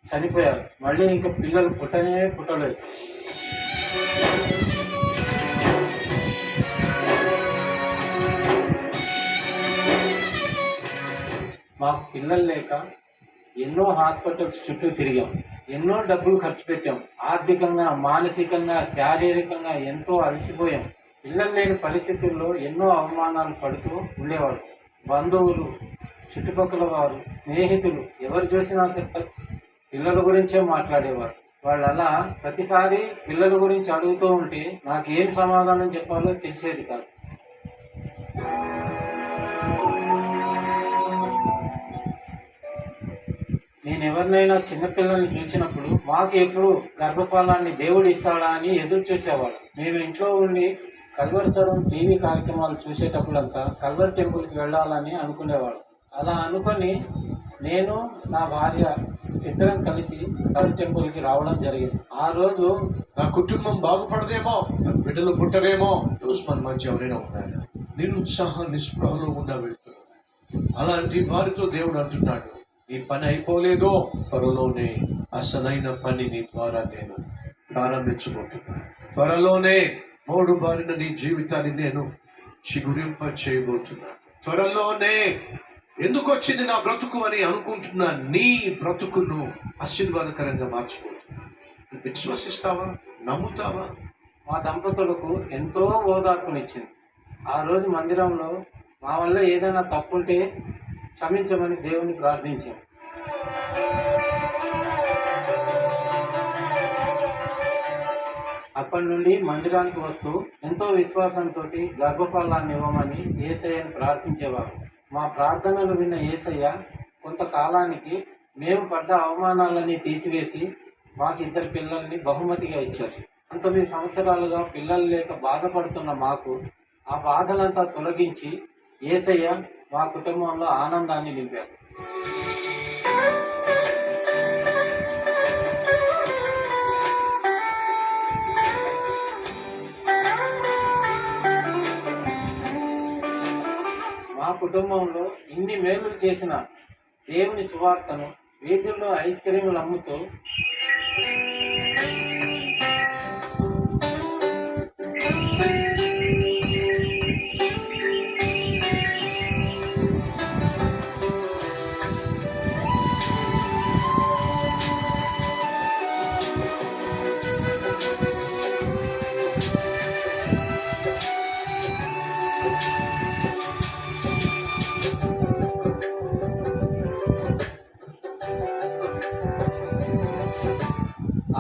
చనిపోయారు. మళ్ళీ ఇంకా పిల్లలు పుట్టలేదు. మాకు పిల్లలు లేక ఎన్నో హాస్పిటల్స్ చుట్టూ తిరిగాం, ఎన్నో డబ్బులు ఖర్చు పెట్టాం. ఆర్థికంగా, మానసికంగా, శారీరకంగా ఎంతో అలసిపోయాం. పిల్లలు లేని పరిస్థితుల్లో ఎన్నో అవమానాలు పడుతూ ఉండేవాడు. బంధువులు, చుట్టుపక్కల వారు, స్నేహితులు ఎవరు చూసినా సరే పిల్లల గురించే మాట్లాడేవారు. వాళ్ళు అలా ప్రతిసారి పిల్లల గురించి అడుగుతూ ఉంటే నాకేం సమాధానం చెప్పాలో తెలిసేది కాదు. నేను ఎవరినైనా చిన్నపిల్లల్ని చూసినప్పుడు మాకు ఎప్పుడు గర్భఫలాన్ని దేవుడు ఇస్తాడా అని ఎదురు చూసేవాడు. మేము ఇంట్లో ఉండి కల్వరిస్వరం టీవీ కార్యక్రమాలు చూసేటప్పుడంతా కల్వరి టెంపుల్కి వెళ్ళాలని అనుకునేవాడు. అలా అనుకొని నేను, నా భార్య ఇద్దరం కలిసి కల్వరి టెంపుల్కి రావడం జరిగింది. ఆ రోజు నా కుటుంబం బాగుపడదేమో, నా బిడ్డలు పుట్టరేమో, మన మధ్య ఎవరైనా ఉన్నాయా నిరుత్సాహ నిస్పృహలో ఉన్నా వెళ్తున్నారు. అలాంటి వారితో దేవుడు అంటున్నాడు, నీ పని అయిపోలేదో, త్వరలోనే అసలైన పని నీ ద్వారా నేను ప్రారంభించబోతున్నాను. త్వరలోనే మూడు బారిన నీ జీవితాన్ని నేను చిగురింప చేయబోతున్నాను. త్వరలోనే ఎందుకు వచ్చింది నా బ్రతుకు అని అనుకుంటున్నా నీ బ్రతుకును ఆశీర్వాదకరంగా మార్చిపోతున్నా. విశ్వసిస్తావా? నమ్ముతావా? మా దంపతులకు ఎంతో ఓదార్పునిచ్చింది. ఆ రోజు మందిరంలో మా వల్ల ఏదైనా తప్పుంటే క్షమించమని దేవుని ప్రార్థించాం. అప్పటి నుండి మందిరానికి వస్తూ ఎంతో విశ్వాసంతో గర్భఫలాన్ని ఇవ్వమని యేసయ్యను ప్రార్థించేవారు. మా ప్రార్థనలు విన్న యేసయ్య కొంతకాలానికి మేము పడ్డ అవమానాలన్నీ తీసివేసి మాకు ఇద్దరు పిల్లల్ని బహుమతిగా ఇచ్చారు. 19 సంవత్సరాలుగా పిల్లలు లేక బాధపడుతున్న మాకు ఆ బాధలంతా తొలగించి యేసయ్య మా కుటుంబంలో ఆనందాన్ని నింపారు. మా కుటుంబంలో ఇన్ని మేలు చేసిన దేవుని సువార్తను వీధుల్లో ఐస్ క్రీములు అమ్ముతూ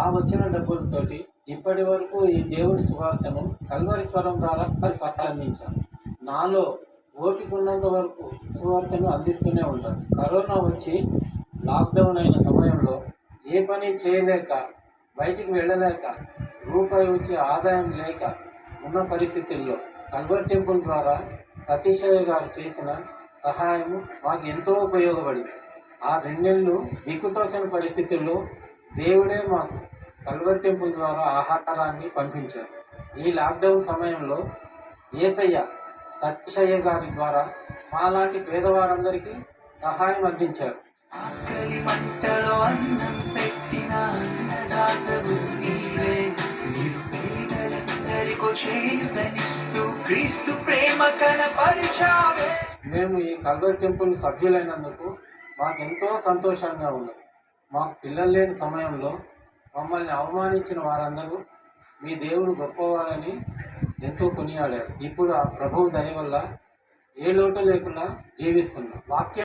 ఆ వచ్చిన డబ్బులతోటి ఇప్పటి వరకు ఈ దేవుడి సువార్తను కల్వరిస్వరం ద్వారా అందించాను. నాలో ఓపిక ఉన్నంత వరకు సువార్తను అందిస్తూనే ఉంటాను. కరోనా వచ్చి లాక్డౌన్ అయిన సమయంలో ఏ పని చేయలేక, బయటికి వెళ్ళలేక, రూపాయి వచ్చే ఆదాయం లేక ఉన్న పరిస్థితుల్లో కల్వరి టెంపుల్ ద్వారా సతీశయ్య గారు చేసిన సహాయము మాకు ఎంతో ఉపయోగపడింది. ఆ 2 నెలలు దిక్కుతోచని పరిస్థితుల్లో దేవుడే మాకు కల్వరి టెంపుల్ ద్వారా ఆహారాన్ని పంపించారు. ఈ లాక్డౌన్ సమయంలో యేసయ్య సత్యశయ్య గారి ద్వారా మాలాంటి పేదవారందరికీ సహాయం అందించారు. మేము ఈ కల్వరి టెంపుల్ సభ్యులైనందుకు మాకెంతో సంతోషంగా ఉంది. మాకు పిల్లలు లేని సమయంలో మమ్మల్ని అవమానించిన వారందరూ మీ దేవుడు గొప్పవారని ఎంతో కొనియాడారు. ఇప్పుడు ఆ ప్రభువు దయ వల్ల ఏ లోటు లేకుండా జీవిస్తున్నాం. వాక్యం